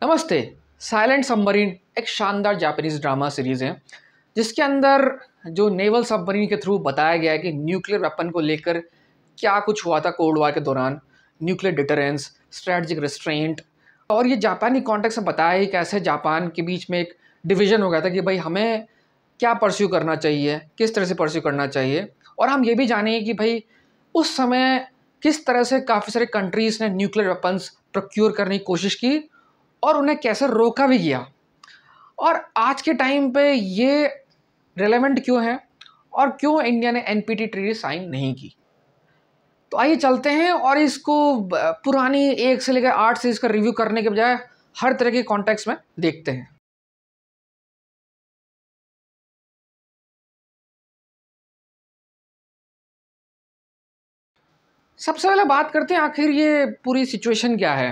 नमस्ते। Silent submarine एक शानदार जापानीज ड्रामा सीरीज है जिसके अंदर जो नेवल सबमरीन के थ्रू बताया गया है कि न्यूक्लियर वेपन को लेकर क्या कुछ हुआ था कोल्ड वॉर के दौरान, न्यूक्लियर डिटरेंस, स्ट्रेटजिक रिस्ट्रेंट। और ये जापानी कॉन्टेक्स्ट में बताया है कैसे जापान के बीच में एक डिवीजन हो गया था कि भाई हमें क्या परस्यू करना चाहिए, किस तरह से परस्यू करना चाहिए। और हम ये भी जानेंगे कि भाई उस समय किस तरह से काफ़ी सारे कंट्रीज़ ने न्यूक्लियर वेपन्स प्रोक्योर करने की कोशिश की और उन्हें कैसे रोका भी गया, और आज के टाइम पे ये रेलेवेंट क्यों है और क्यों इंडिया ने एनपीटी ट्रीटी साइन नहीं की। तो आइए चलते हैं और इसको पुरानी 1 से लेकर 8 सीरीज का रिव्यू करने के बजाय हर तरह के कॉन्टेक्स्ट में देखते हैं। सबसे पहले बात करते हैं आखिर ये पूरी सिचुएशन क्या है।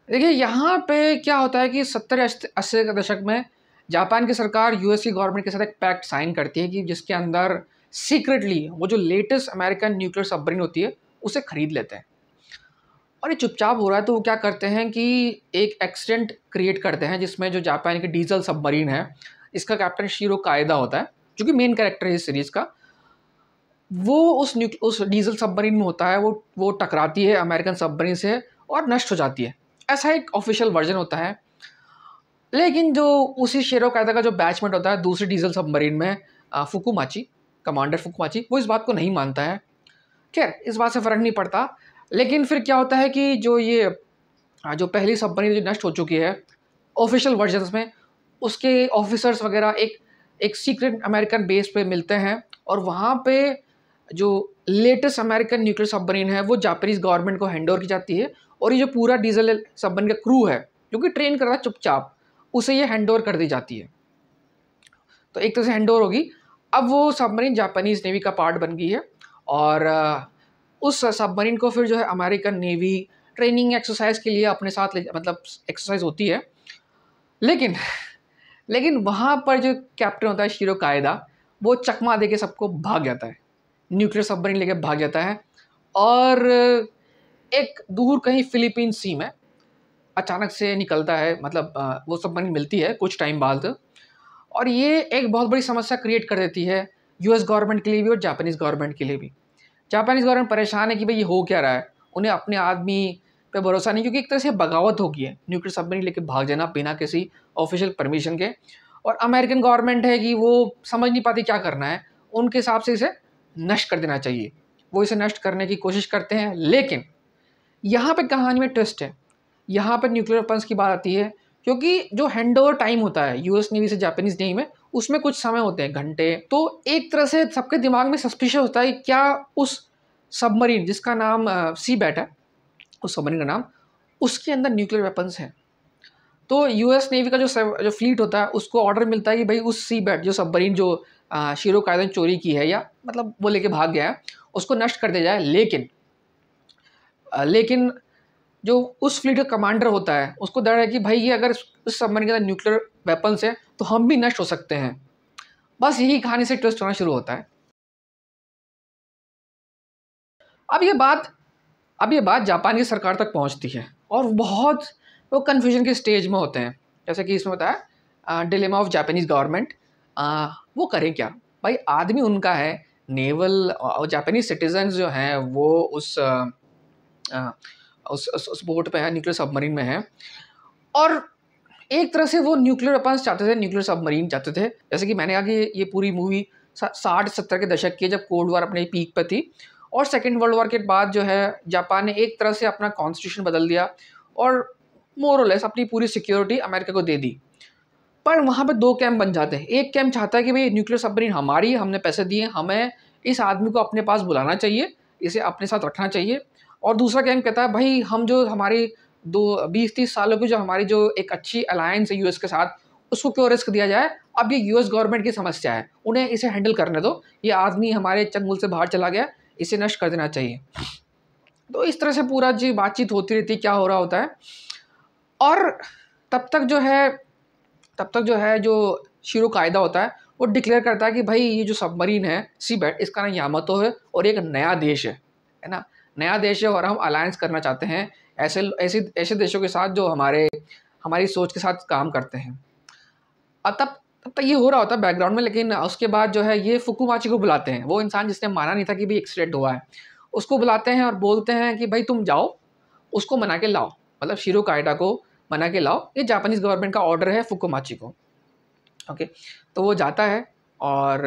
देखिए यहाँ पे क्या होता है कि 70-80 के दशक में जापान की सरकार यूएस की गवर्नमेंट के साथ एक पैक्ट साइन करती है कि जिसके अंदर सीक्रेटली वो जो लेटेस्ट अमेरिकन न्यूक्लियर सबमरीन होती है उसे खरीद लेते हैं। और ये चुपचाप हो रहा है तो वो क्या करते हैं कि एक एक्सीडेंट क्रिएट करते हैं जिसमें जो जापान की डीजल सबमरीन है, इसका कैप्टन शीरो कायदा होता है जो कि मेन कैरेक्टर है इस सीरीज़ का। वो उस डीजल सबमरीन में होता है, वो टकराती है अमेरिकन सबमरीन से और नष्ट हो जाती है। ऐसा एक ऑफिशियल वर्जन होता है। लेकिन जो उसी शेरो कायदा का जो बैचमेट होता है दूसरी डीजल सबमरीन में, फुकुमाची, कमांडर फुकुमाची, वो इस बात को नहीं मानता है। खैर इस बात से फ़र्क नहीं पड़ता। लेकिन फिर क्या होता है कि जो ये जो पहली सबमरीन जो नष्ट हो चुकी है ऑफिशियल वर्जन्स में, उसके ऑफिसर्स वगैरह एक सीक्रेट अमेरिकन बेस पे मिलते हैं और वहाँ पे जो लेटेस्ट अमेरिकन न्यूक्लियर सबमरीन है वो जापानीज़ गवर्नमेंट को हैंड ओवर की जाती है। और ये जो पूरा डीजल सबमरीन का क्रू है जो कि ट्रेन कर रहा है चुपचाप, उसे ये हैंड ओवर कर दी जाती है। तो एक तरह से हैंड ओवर होगी। अब वो सबमरीन जापानीज़ नेवी का पार्ट बन गई है और उस सबमरीन को फिर जो है अमेरिकन नेवी ट्रेनिंग एक्सरसाइज के लिए अपने साथ मतलब एक्सरसाइज होती है। लेकिन लेकिन वहाँ पर जो कैप्टन होता है शीरो कायदा, वो चकमा दे के सबको भाग जाता है, न्यूक्लियर सबमरीन लेके भाग जाता है। और एक दूर कहीं फिलीपीन सी में अचानक से निकलता है, मतलब वो सबमरीन मिलती है कुछ टाइम बाद। और ये एक बहुत बड़ी समस्या क्रिएट कर देती है यूएस गवर्नमेंट के लिए भी और जापानीज़ गवर्नमेंट के लिए भी। जापानीज़ गवर्नमेंट परेशान है कि भाई ये हो क्या रहा है, उन्हें अपने आदमी पे भरोसा नहीं, क्योंकि एक तरह से बगावत हो गई है न्यूक्लियर सबमरीन लेके भाग जाना बिना किसी ऑफिशियल परमिशन के। और अमेरिकन गवर्नमेंट है कि वो समझ नहीं पाती क्या करना है, उनके हिसाब से इसे नष्ट कर देना चाहिए। वो इसे नष्ट करने की कोशिश करते हैं। लेकिन यहाँ पे कहानी में ट्विस्ट है, यहाँ पर न्यूक्लियर वेपन्स की बात आती है, क्योंकि जो हैंड ओवर टाइम होता है यूएस नेवी से जापानीज़ नेवी में, उसमें कुछ समय होते हैं, घंटे। तो एक तरह से सबके दिमाग में सस्पिशियस होता है क्या उस सबमरीन जिसका नाम सी बैट है, उस सबमरीन का नाम, उसके अंदर न्यूक्लियर वेपन्स हैं। तो यूएस नेवी का जो फ्लीट होता है उसको ऑर्डर मिलता है कि भाई उस सी बैट जो सबमरीन जो शीरो कायदा ने चोरी की है या मतलब वो लेके भाग गया है उसको नष्ट कर दिया जाए। लेकिन जो उस फ्लीट का कमांडर होता है उसको डर है कि भाई ये अगर उस सबमरीन के अंदर न्यूक्लियर वेपन्स हैं तो हम भी नष्ट हो सकते हैं। बस यही कहानी से ट्विस्ट होना शुरू होता है। अब ये बात जापान की सरकार तक पहुंचती है और बहुत वो कन्फ्यूजन के स्टेज में होते हैं। जैसे कि इसमें बताया डिलेमा ऑफ जापानीज़ गवर्नमेंट, वो करें क्या। भाई आदमी उनका है, नेवल और जापानीज सिटीजन्स जो हैं वो उस बोट पे है, न्यूक्लियर सबमरीन में है। और एक तरह से वो न्यूक्लियर वेपन्स चाहते थे, न्यूक्लियर सबमरीन चाहते थे। जैसे कि मैंने कहा कि ये पूरी मूवी 60-70 के दशक की, जब कोल्ड वॉर अपने पीक पे थी। और सेकेंड वर्ल्ड वॉर के बाद जो है जापान ने एक तरह से अपना कॉन्स्टिट्यूशन बदल दिया और मोर और लेस अपनी पूरी सिक्योरिटी अमेरिका को दे दी। पर वहाँ पे 2 कैंप बन जाते हैं। एक कैंप चाहता है कि भाई न्यूक्लियर सबमरीन हमारी, हमने पैसे दिए, हमें इस आदमी को अपने पास बुलाना चाहिए, इसे अपने साथ रखना चाहिए। और दूसरा कैंप कहता है भाई हम जो हमारी 20-30 सालों की जो हमारी जो एक अच्छी अलायंस है यूएस के साथ, उसको क्यों रिस्क दिया जाए। अब ये यूएस गवर्नमेंट की समस्या है, उन्हें इसे हैंडल करने दो, ये आदमी हमारे चंगुल से बाहर चला गया, इसे नष्ट कर देना चाहिए। तो इस तरह से पूरा जी बातचीत होती रहती है, क्या हो रहा होता है। और तब तक जो है जो शीरो कायदा होता है वो डिक्लेयर करता है कि भाई ये जो सबमरीन है सी बैट, इसका नाम यामातो है और एक नया देश है ना, नया देश है और हम अलायंस करना चाहते हैं ऐसे देशों के साथ जो हमारी सोच के साथ काम करते हैं। तब तक ये हो रहा होता है बैकग्राउंड में, लेकिन उसके बाद जो है ये फुकुमाची को बुलाते हैं, वो इंसान जिसने माना नहीं था कि भाई एक्सीडेंट हुआ है, उसको बुलाते हैं और बोलते हैं कि भाई तुम जाओ, उसको मना के लाओ, मतलब शिरो कायडा को मना के लाओ, ये जापानीज़ गवर्नमेंट का ऑर्डर है फुकुमाची को। ओके, तो वो जाता है और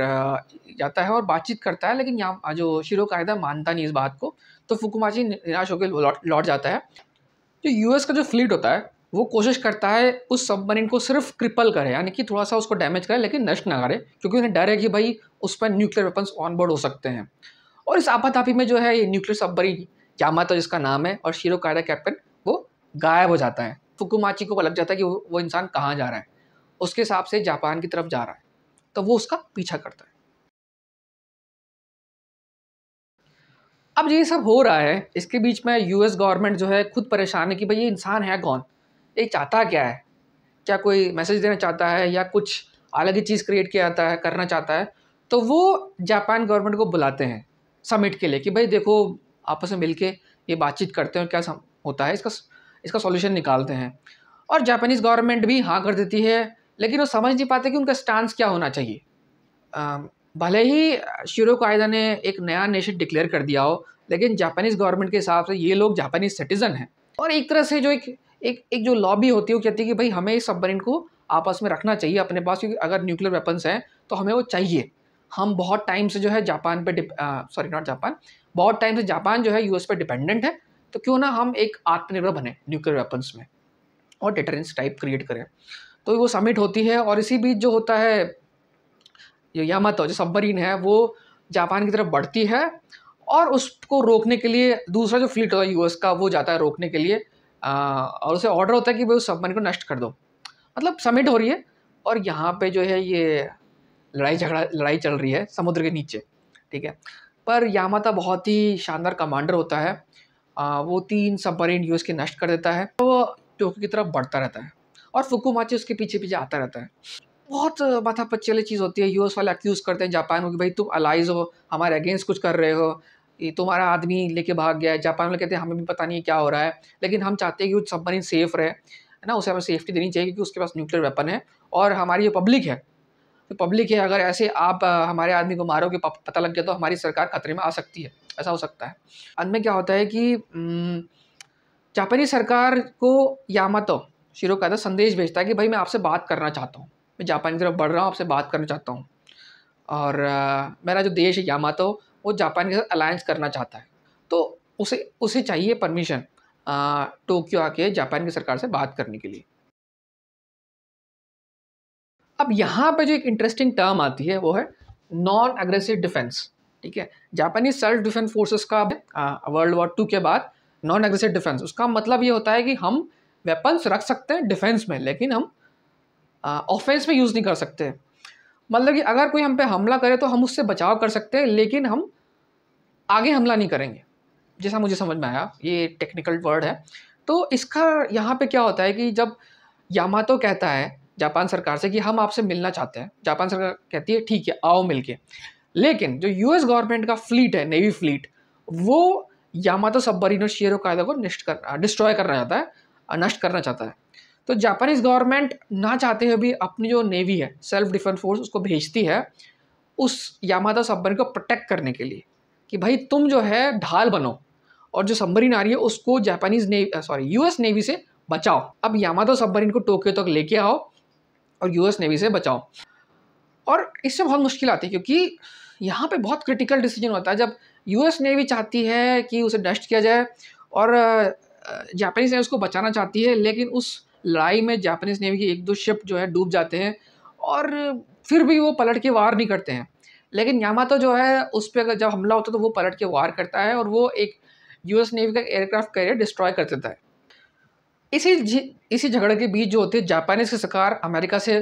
बातचीत करता है, लेकिन यहाँ जो शिरो कायदा मानता नहीं इस बात को, तो फुकुमाची निराश होकर लौट जाता है। जो यूएस का जो फ्लीट होता है वो कोशिश करता है उस सबमरीन को सिर्फ क्रिपल करे, यानी कि थोड़ा सा उसको डैमेज करे लेकिन नष्ट ना करे, क्योंकि उन्हें डर है कि भाई उस पर न्यूक्लियर वेपन्स ऑन बोर्ड हो सकते हैं। और इस आपाधापी में जो है ये न्यूक्लियर सबमरीन यामातो जिसका नाम है और शिरो कायडा कैप्टन वो गायब हो जाता है। फुकुमाची को लग जाता है कि वो इंसान कहाँ जा रहा है, उसके हिसाब से जापान की तरफ जा रहा है, तो वो उसका पीछा करता है। अब ये सब हो रहा है, इसके बीच में यूएस गवर्नमेंट जो है खुद परेशान है कि भाई ये इंसान है कौन, ये चाहता क्या है, क्या कोई मैसेज देना चाहता है या कुछ अलग ही चीज़ क्रिएट किया जाता है करना चाहता है। तो वो जापान गवर्नमेंट को बुलाते हैं समिट के लिए कि भाई देखो आपस में मिलके ये बातचीत करते हैं और क्या होता है इसका सॉल्यूशन निकालते हैं। और जापानीज़ गवर्नमेंट भी हाँ कर देती है, लेकिन वो समझ नहीं पाते कि उनका स्टांस क्या होना चाहिए। भले ही शिरो कायदा ने एक नया नेशन डिक्लेयर कर दिया हो, लेकिन जापानीज़ गवर्नमेंट के हिसाब से ये लोग जापानीज़ सिटीज़न हैं, और एक तरह से जो एक जो लॉबी होती है वो कहती है कि भाई हमें इस सबमरीन को आपस में रखना चाहिए अपने पास, क्योंकि अगर न्यूक्लियर वेपन्स हैं तो हमें वो चाहिए। हम बहुत टाइम से जो है जापान पे बहुत टाइम से जापान जो है यूएस पे डिपेंडेंट है, तो क्यों ना हम एक आत्मनिर्भर बने न्यूक्लियर वेपन्स में और डिटरेंस टाइप क्रिएट करें। तो वो समिट होती है, और इसी बीच जो होता है जो यामातो जो सबमरीन है वो जापान की तरफ बढ़ती है, और उसको रोकने के लिए दूसरा जो फ्लीट होता है यूएस का वो जाता है रोकने के लिए, और उसे ऑर्डर होता है कि भाई उस सबमरीन को नष्ट कर दो। मतलब समिट हो रही है और यहाँ पे जो है ये लड़ाई चल रही है समुद्र के नीचे, ठीक है। पर यामाता बहुत ही शानदार कमांडर होता है, वो 3 सबमरीन यूएस के नष्ट कर देता है, तो वो टोक्यो की तरफ बढ़ता रहता है और फुकुमाची उसके पीछे पीछे आता रहता है। बहुत माथापच्ची वाली चीज़ होती है। यूएस वाले अक्यूज़ करते हैं जापान को कि भाई तुम अलाइज़ हो, हमारे अगेंस्ट कुछ कर रहे हो, ये तुम्हारा आदमी लेके भाग गया है। जापान वाले कहते हैं हमें भी पता नहीं है क्या हो रहा है, लेकिन हम चाहते हैं कि वो सबमरीन सेफ़ रहे, है ना, उसे हमें सेफ्टी देनी चाहिए क्योंकि उसके पास न्यूक्लियर वेपन है। और हमारी जो पब्लिक है, अगर ऐसे आप हमारे आदमी को मारोगे, पता लग गया तो हमारी सरकार खतरे में आ सकती है, ऐसा हो सकता है। अंत में क्या होता है कि जापानी सरकार को यामातो शिरो कायदा संदेश भेजता है कि भाई मैं आपसे बात करना चाहता हूँ, मैं जापान की तरफ बढ़ रहा हूँ, आपसे बात करना चाहता हूँ, और मेरा जो देश है यामातो वो जापान के साथ अलायंस करना चाहता है, तो उसे चाहिए परमिशन टोक्यो आके जापान की सरकार से बात करने के लिए। अब यहाँ पे जो एक इंटरेस्टिंग टर्म आती है वो है नॉन एग्रेसिव डिफेंस, ठीक है। जापानी सेल्फ डिफेंस फोर्सेस का वर्ल्ड वॉर 2 के बाद नॉन एग्रेसिव डिफेंस, उसका मतलब ये होता है कि हम वेपन्स रख सकते हैं डिफेंस में, लेकिन हम ऑफेंस में यूज़ नहीं कर सकते। मतलब कि अगर कोई हम पे हमला करे तो हम उससे बचाव कर सकते हैं, लेकिन हम आगे हमला नहीं करेंगे, जैसा मुझे समझ में आया, ये टेक्निकल वर्ड है। तो इसका यहाँ पे क्या होता है कि जब यामातो कहता है जापान सरकार से कि हम आपसे मिलना चाहते हैं, जापान सरकार कहती है ठीक है आओ मिलके, लेकिन जो यूएस गवर्नमेंट का फ्लीट है, नेवी फ्लीट, वो यामातो सबमरीन और शिरो कायदा को डिस्ट्रॉय करना चाहता है, नष्ट करना चाहता है। तो जापानीज़ गवर्नमेंट ना चाहते हुए भी अपनी जो नेवी है, सेल्फ डिफेंस फोर्स, उसको भेजती है उस यामातो सबमरीन को प्रोटेक्ट करने के लिए कि भाई तुम जो है ढाल बनो और जो सबमरीन आ रही है उसको यूएस नेवी से बचाओ। अब यामातो सबमरीन को टोक्यो तक लेके आओ और यूएस नेवी से बचाओ। और इससे बहुत मुश्किल आती है क्योंकि यहाँ पे बहुत क्रिटिकल डिसीजन होता है। जब यूएस नेवी चाहती है कि उसे नष्ट किया जाए और जापानीज़ नेवी उसको बचाना चाहती है, लेकिन उस लड़ाई में जापानीज़ नेवी की 1-2 शिप जो है डूब जाते हैं और फिर भी वो पलट के वार नहीं करते हैं। लेकिन यामातो जो है उस पर अगर जब हमला होता है तो वो पलट के वार करता है और वो एक यूएस नेवी का एयरक्राफ्ट कैरियर डिस्ट्रॉय कर देता है। इसी झगड़े के बीच जो होते हैं जापानीज़ की सरकार अमेरिका से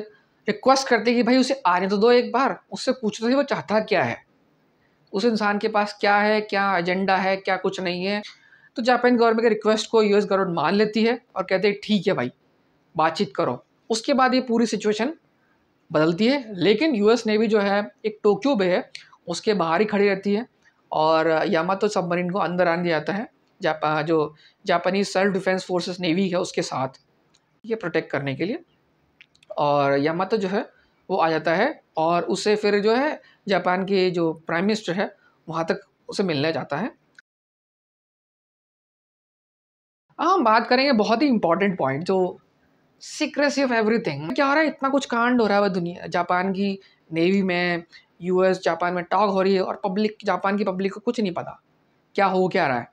रिक्वेस्ट करती है कि भाई उसे आने तो दो, एक बार उससे पूछो कि वो चाहता क्या है, उस इंसान के पास क्या है, क्या एजेंडा है, क्या कुछ नहीं है। तो जापान गवर्नमेंट के रिक्वेस्ट को यूएस गवर्नमेंट मान लेती है और कहते हैं ठीक है भाई बातचीत करो। उसके बाद ये पूरी सिचुएशन बदलती है, लेकिन यूएस नेवी जो है एक टोक्यो बे है उसके बाहर ही खड़ी रहती है और यामातो सबमरीन को अंदर आने दिया जाता है जो Japanese self defence forces navy है उसके साथ। ये प्रोटेक्ट करने के लिए। और यामातो जो है वो आ जाता है और उससे फिर जो है जापान के जो प्राइम मिनिस्टर है वहाँ तक उसे मिलने जाता है। हम बात करेंगे बहुत ही इंपॉर्टेंट पॉइंट, जो सीक्रेसी ऑफ एवरीथिंग। क्या हो रहा है, इतना कुछ कांड हो रहा है वह दुनिया, जापान की नेवी में, यूएस जापान में टॉक हो रही है और पब्लिक, जापान की पब्लिक को कुछ नहीं पता क्या रहा है।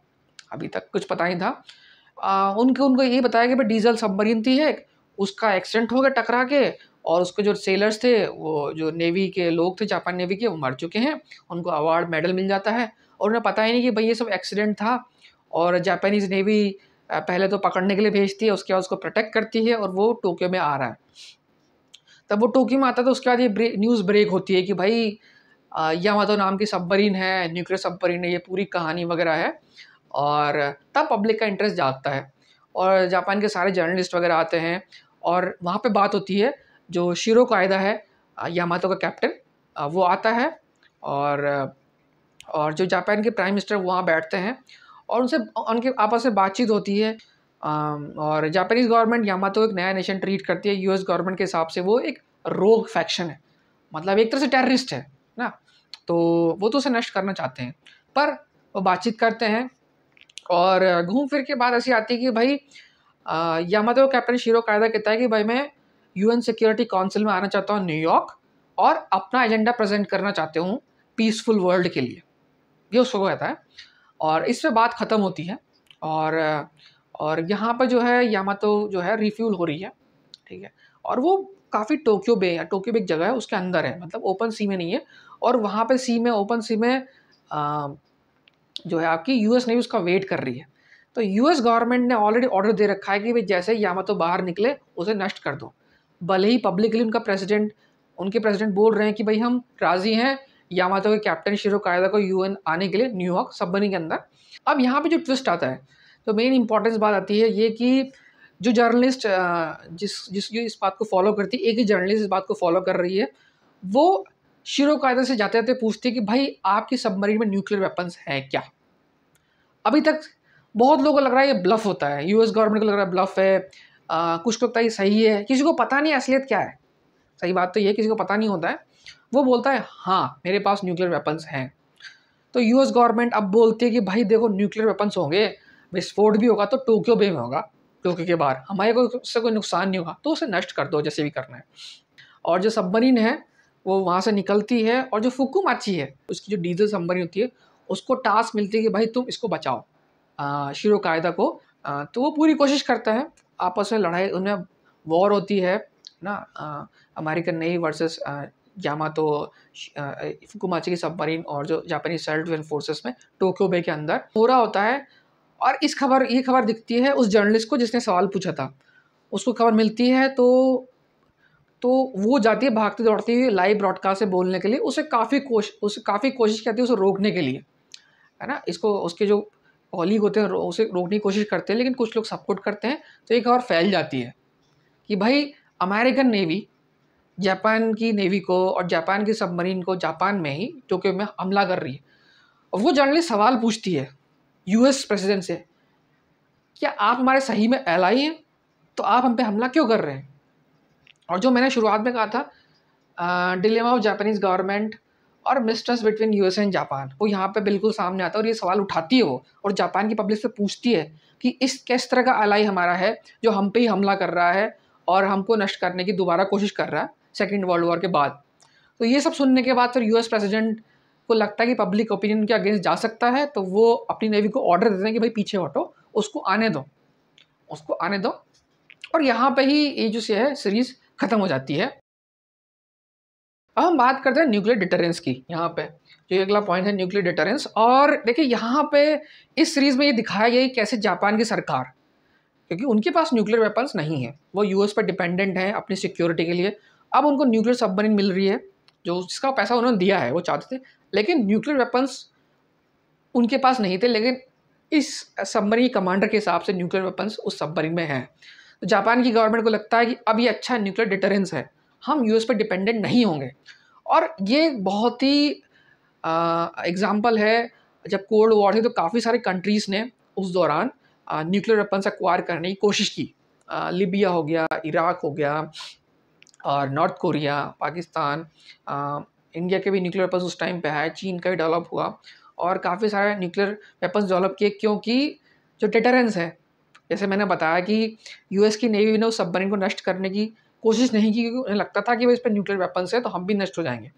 अभी तक कुछ पता नहीं था। उनको ये बताया कि भाई डीजल सबमरीन थी एक, उसका एक्सीडेंट हो गया टकरा के, और उसके जो सेलर्स थे, वो जो नेवी के लोग थे जापान नेवी के, वो मर चुके हैं, उनको अवार्ड मेडल मिल जाता है। और उन्हें पता ही नहीं कि भाई ये सब एक्सीडेंट था। और जापानीज़ नेवी पहले तो पकड़ने के लिए भेजती है, उसके बाद उसको प्रोटेक्ट करती है, और वो टोक्यो में आ रहा है। तब वो टोक्यो में आता है तो उसके बाद ये न्यूज़ ब्रेक होती है कि भाई यामातो नाम की सबमरीन है, न्यूक्लियर सबमरीन है, ये पूरी कहानी वगैरह है। और तब पब्लिक का इंटरेस्ट जागता है और जापान के सारे जर्नलिस्ट वगैरह आते हैं, और वहाँ पे बात होती है। जो शिरो कायदा है, यामातो का कैप्टन, वो आता है, और जो जापान के प्राइम मिनिस्टर वहाँ बैठते हैं और उनसे उनके आपस में बातचीत होती है। और जापानीज़ गवर्नमेंट यामातो एक नया नेशन ट्रीट करती है। यूएस गवर्नमेंट के हिसाब से वो एक रोग फैक्शन है, मतलब एक तरह से टेररिस्ट है ना, तो वो तो उसे नष्ट करना चाहते हैं। पर वो बातचीत करते हैं और घूम फिर के बात ऐसी आती है कि भाई यामातो कैप्टन शिरो कायदा कहता है कि भाई मैं यूएन सिक्योरिटी काउंसिल में आना चाहता हूँ न्यूयॉर्क, और अपना एजेंडा प्रेजेंट करना चाहते हूँ पीसफुल वर्ल्ड के लिए, ये उसको कहता है। और इस पे बात ख़त्म होती है। और यहाँ पर जो है यामातो जो है रिफ्यूल हो रही है, ठीक है। और वो काफ़ी टोक्यो बे है, टोक्यो बे एक जगह है उसके अंदर है, मतलब ओपन सी में नहीं है। और वहाँ पे सी में, ओपन सी में जो है आपकी यूएस नेवी उसका वेट कर रही है। तो यूएस गवर्नमेंट ने ऑलरेडी ऑर्डर दे रखा है कि भाई जैसे ही यामातो बाहर निकले उसे नष्ट कर दो। भले ही पब्लिकली उनके प्रेसिडेंट बोल रहे हैं कि भाई हम राज़ी हैं यामातो के कैप्टन शिरो कायदा को यूएन आने के लिए न्यूयॉर्क सबमरीन के अंदर। अब यहाँ पे जो ट्विस्ट आता है, तो मेन इंपॉर्टेंस बात आती है ये कि जो जर्नलिस्ट जिस इस बात को फॉलो करती है, एक ही जर्नलिस्ट इस बात को फॉलो कर रही है, वो शिरो कायदा से जाते जाते पूछती है कि भाई आपकी सबमरीन में न्यूक्लियर वेपन्स हैं क्या। अभी तक बहुत लोगों को लग रहा है ये ब्लफ होता है, यूएस गवर्नमेंट को लग रहा है ब्लफ है, कुछ को लगता है ये सही है, किसी को पता नहीं असलियत क्या है। सही बात तो ये किसी को पता नहीं होता है। वो बोलता है हाँ मेरे पास न्यूक्लियर वेपन्स हैं। तो यूएस गवर्नमेंट अब बोलती है कि भाई देखो न्यूक्लियर वेपन्स होंगे, विस्फोट भी होगा तो टोक्यो बे में होगा, टोक्यो के बाहर, हमारे को उससे कोई नुकसान नहीं होगा, तो उसे नष्ट कर दो जैसे भी करना है। और जो सबमरीन है वो वहाँ से निकलती है, और जो फुकुमाची है उसकी जो डीजल सबमरीन होती है, उसको टास्क मिलती है कि भाई तुम इसको बचाओ शिरो कायदा को। तो वो पूरी कोशिश करता है, आपस में लड़ाई, उनमें वॉर होती है ना, अमेरिकन नेवी वर्सेस यामातो फुकुमाची की सबमरीन और जो जापानी सेल्फ डिफेंस फोर्सेस में टोक्यो बे के अंदर हो रहा होता है। और ये खबर दिखती है उस जर्नलिस्ट को जिसने सवाल पूछा था, उसको खबर मिलती है, तो वो जाती है भागती दौड़ती हुई लाइव ब्रॉडकास्ट से बोलने के लिए। उसे काफ़ी कोशिश करती है उसे रोकने के लिए, है ना। इसको उसके जो कॉलीग होते हैं उसे रोकने की कोशिश करते हैं, लेकिन कुछ लोग सपोर्ट करते हैं, तो एक खबर फैल जाती है कि भाई अमेरिकन नेवी जापान की नेवी को और जापान की सबमरीन को जापान में ही टोक्यो में हमला कर रही है। और वो जर्नलिस्ट सवाल पूछती है यूएस प्रेसिडेंट से, क्या आप हमारे सही में एलाई हैं, तो आप हम पे हमला क्यों कर रहे हैं। और जो मैंने शुरुआत में कहा था डिलेमा ऑफ जापानीज़ गवर्नमेंट और mistrust between US and Japan, वो यहाँ पे बिल्कुल सामने आता है। और ये सवाल उठाती है वो, और जापान की पब्लिक से पूछती है कि किस तरह का अलाई हमारा है जो हम पे ही हमला कर रहा है और हमको नष्ट करने की दोबारा कोशिश कर रहा है सेकेंड वर्ल्ड वॉर के बाद। तो ये सब सुनने के बाद फिर यूएस प्रेसिडेंट को लगता है कि पब्लिक ओपिनियन के अगेंस्ट जा सकता है, तो वो अपनी नेवी को ऑर्डर देते हैं कि भाई पीछे हटो, उसको आने दो। और यहाँ पे ही ये जो है सीरीज खत्म हो जाती है। अब हम बात करते हैं न्यूक्लियर डिटरेंस की। यहाँ पे जो अगला पॉइंट है न्यूक्लियर डिटरेंस। और देखिए यहाँ पे इस सीरीज़ में ये दिखाया गया है कैसे जापान की सरकार, क्योंकि उनके पास न्यूक्लियर वेपन्स नहीं है, वो यूएस पर डिपेंडेंट है अपनी सिक्योरिटी के लिए। अब उनको न्यूक्लियर सबमरीन मिल रही है, जो जिसका पैसा उन्होंने दिया है, वो चाहते थे, लेकिन न्यूक्लियर वेपन्स उनके पास नहीं थे। लेकिन इस सबमरीन कमांडर के हिसाब से न्यूक्लियर वेपन्स उस सबमरीन में हैं। तो जापान की गवर्नमेंट को लगता है कि अब ये अच्छा न्यूक्लियर डिटरेंस है, हम यूएस पर डिपेंडेंट नहीं होंगे। और ये बहुत ही एग्जाम्पल है, जब कोल्ड वॉर थी तो काफ़ी सारे कंट्रीज़ ने उस दौरान न्यूक्लियर वेपन्स एक्वायर करने की कोशिश की, लीबिया हो गया, इराक हो गया, और नॉर्थ कोरिया, पाकिस्तान, इंडिया के भी न्यूक्लियर वेपन्स उस टाइम पे है, चीन का भी डेवलप हुआ और काफ़ी सारे न्यूक्लियर वेपन्स डेवलप किए, क्योंकि जो डिटरेंस है, जैसे मैंने बताया कि यूएस की नेवी ने उस सबमरीन को नष्ट करने की कोशिश नहीं की, क्योंकि उन्हें लगता था कि भाई इस पर न्यूक्लियर वेपन्स है तो हम भी नष्ट हो जाएंगे।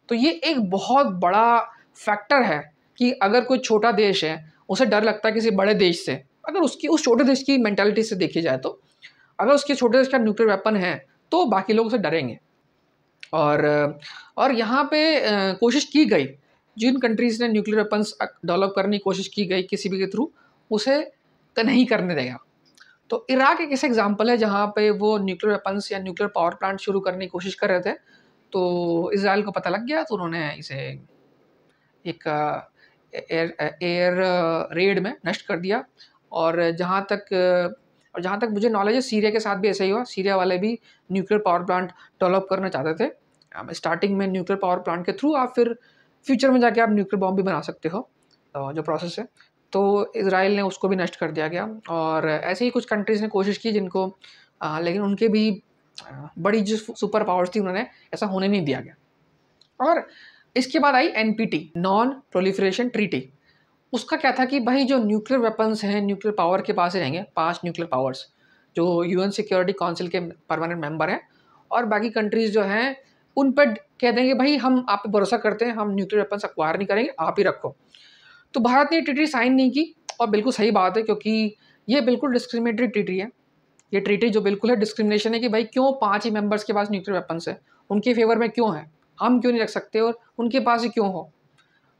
तो ये एक बहुत बड़ा फैक्टर है कि अगर कोई छोटा देश है, उसे डर लगता है किसी बड़े देश से, अगर उसकी उस छोटे देश की मेंटालिटी से देखी जाए तो अगर उसके छोटे देश का न्यूक्लियर वेपन है तो बाकी लोग उसे डरेंगे। और यहाँ पे कोशिश की गई, जिन कंट्रीज़ ने न्यूक्लियर वेपन्स डेवलप करने की कोशिश की गई किसी भी के थ्रू, उसे नहीं करने देगा। तो इराक एक ऐसा एग्जाम्पल है जहाँ पे वो न्यूक्लियर वेपन्स या न्यूक्लियर पावर प्लांट शुरू करने की कोशिश कर रहे थे, तो इजराइल को पता लग गया, तो उन्होंने इसे एक एयर रेड में नष्ट कर दिया। और जहाँ तक मुझे नॉलेज है, सीरिया के साथ भी ऐसा ही हुआ। सीरिया वाले भी न्यूक्लियर पावर प्लांट डेवलप करना चाहते थे। स्टार्टिंग में न्यूक्लियर पावर प्लांट के थ्रू आप फिर फ्यूचर में जाके आप न्यूक्लियर बॉम्ब भी बना सकते हो, जो प्रोसेस है। तो इजराइल ने उसको भी नष्ट कर दिया गया। और ऐसे ही कुछ कंट्रीज़ ने कोशिश की जिनको लेकिन उनके भी बड़ी जो सुपर पावर्स थी उन्होंने ऐसा होने नहीं दिया गया। और इसके बाद आई NPT, नॉन प्रोलिफरेशन ट्रीटी। उसका क्या था कि भाई जो न्यूक्लियर वेपन्स हैं न्यूक्लियर पावर के पास ही रहेंगे, 5 न्यूक्लियर पावर्स जो UN सिक्योरिटी काउंसिल के परमानेंट मेंबर हैं, और बाकी कंट्रीज़ जो हैं उन पर कह देंगे भाई हम आप पे भरोसा करते हैं, हम न्यूक्लियर वेपन्स एक्वायर नहीं करेंगे, आप ही रखो। तो भारत ने ट्रीटी साइन नहीं की, और बिल्कुल सही बात है, क्योंकि ये बिल्कुल डिस्क्रिमिनेटरी ट्रीटी है। ये ट्रीटी जो बिल्कुल है डिस्क्रिमिनेशन है कि भाई क्यों 5 ही मेंबर्स के पास न्यूक्लियर वेपन्स है, उनके फेवर में क्यों है, हम क्यों नहीं रख सकते और उनके पास ही क्यों हो।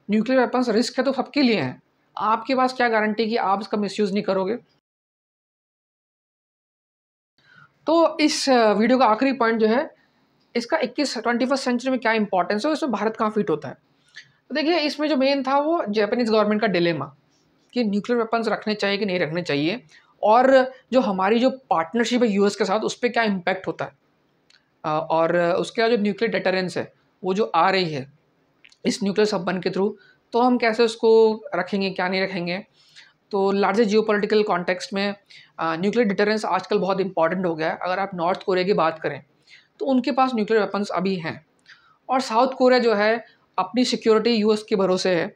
न्यूक्लियर वेपन्स रिस्क है तो सबके लिए हैं, आपके पास क्या गारंटी कि आप इसका मिसयूज़ नहीं करोगे। तो इस वीडियो का आखिरी पॉइंट जो है, इसका 21वीं सेंचुरी में क्या इंपॉर्टेंस है, इसमें भारत कहाँ फिट होता है। तो देखिए, इसमें जो मेन था वो जापानीज़ गवर्नमेंट का डिलेमा कि न्यूक्लियर वेपन्स रखने चाहिए कि नहीं रखने चाहिए, और जो हमारी जो पार्टनरशिप है यूएस के साथ उस पर क्या इम्पैक्ट होता है, और उसके बाद जो न्यूक्लियर डेटरेंस है वो जो आ रही है इस न्यूक्लियर सबमरीन के थ्रू, तो हम कैसे उसको रखेंगे क्या नहीं रखेंगे। तो लार्जर जियोपॉलिटिकल कॉन्टेक्स्ट में न्यूक्लियर डिटरेंस आजकल बहुत इंपॉर्टेंट हो गया है। अगर आप नॉर्थ कोरिया की बात करें तो उनके पास न्यूक्लियर वेपन्स अभी हैं, और साउथ कोरिया जो है अपनी सिक्योरिटी यूएस के भरोसे है,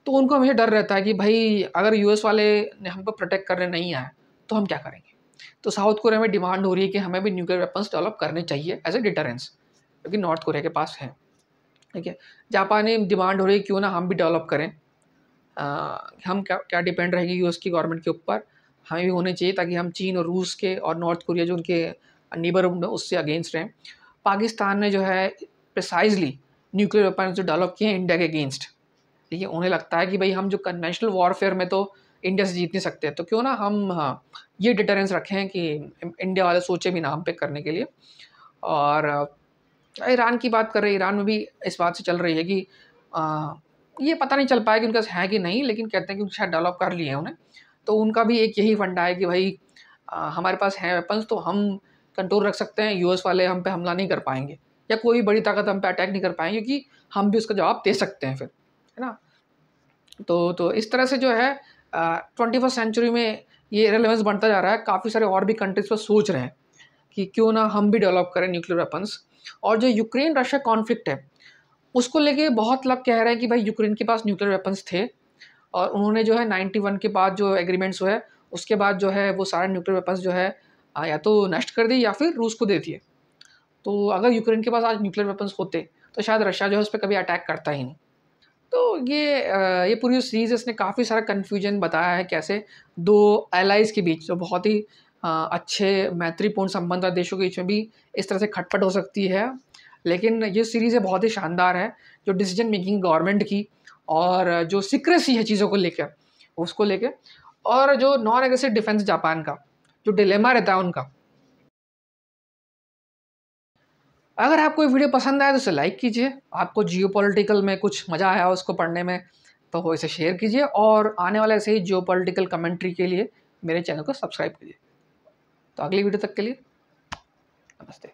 तो उनको हमेशा डर रहता है कि भाई अगर यूएस वाले ने हमको प्रोटेक्ट करने नहीं आए तो हम क्या करेंगे। तो साउथ कोरिया में डिमांड हो रही है कि हमें भी न्यूक्लियर वेपन्स डेवलप करने चाहिए एज ए डिटरेंस, क्योंकि नॉर्थ कोरिया के पास है। ठीक है, जापानी डिमांड हो रही है क्यों ना हम भी डेवलप करें, हम क्या डिपेंड रहेगी यूएस की गवर्नमेंट के ऊपर, हमें भी होने चाहिए ताकि हम चीन और रूस के और नॉर्थ कोरिया जो उनके नेबरहुड है उससे अगेंस्ट रहें। पाकिस्तान ने जो है प्रिसाइजली न्यूक्लियर वेपन जो डेवलप किए हैं इंडिया के अगेंस्ट, ठीक है, उन्हें लगता है कि भाई हम जो कन्वेंशनल वॉरफेयर में तो इंडिया से जीत नहीं सकते, तो क्यों ना हम ये डिटरेंस रखें कि इंडिया वाले सोचे भी ना हम पे करने के लिए। और ईरान की बात कर रहे हैं, ईरान में भी इस बात से चल रही है कि ये पता नहीं चल पाया कि उनका है कि नहीं, लेकिन कहते हैं कि शायद डेवलप कर लिए हैं उन्हें। तो उनका भी एक यही फंडा है कि भाई हमारे पास है वेपन्स तो हम कंट्रोल रख सकते हैं, यूएस वाले हम पे हमला नहीं कर पाएंगे या कोई बड़ी ताकत हम पे अटैक नहीं कर पाएंगे, क्योंकि हम भी उसका जवाब दे सकते हैं फिर, है ना। तो इस तरह से जो है 21st सेंचुरी में ये रेलेवेंस बढ़ता जा रहा है। काफ़ी सारे और भी कंट्रीज पर सोच रहे हैं कि क्यों ना हम भी डेवलप करें न्यूक्लियर वेपन्स। और जो यूक्रेन रशिया कॉन्फ्लिक्ट है उसको लेके बहुत लोग कह रहे हैं कि भाई यूक्रेन के पास न्यूक्लियर वेपन्स थे, और उन्होंने जो है 91 के बाद जो एग्रीमेंट्स हुए उसके बाद जो है वो सारे न्यूक्लियर वेपन्स जो है या तो नष्ट कर दिए या फिर रूस को दे दिए। तो अगर यूक्रेन के पास आज न्यूक्लियर वेपन्स होते तो शायद रशिया जो है उस पर कभी अटैक करता ही नहीं। तो ये पूरी सीरीज़ इसने काफ़ी सारा कन्फ्यूजन बताया है, कैसे दो एलाइज़ के बीच जो बहुत ही अच्छे मैत्रीपूर्ण संबंध है देशों के बीच में भी इस तरह से खटपट हो सकती है। लेकिन ये सीरीज़ है बहुत ही शानदार है, जो डिसीजन मेकिंग गवर्नमेंट की और जो सीक्रेसी है चीज़ों को लेकर उसको लेकर, और जो नॉन एग्रेसिव डिफेंस जापान का जो डिलेमा रहता है उनका। अगर आपको ये वीडियो पसंद आया तो इसे लाइक कीजिए, आपको जियोपॉलिटिकल में कुछ मज़ा आया उसको पढ़ने में तो वो इसे शेयर कीजिए, और आने वाले ऐसे ही जियोपॉलिटिकल कमेंट्री के लिए मेरे चैनल को सब्सक्राइब कीजिए। तो अगली वीडियो तक के लिए नमस्ते।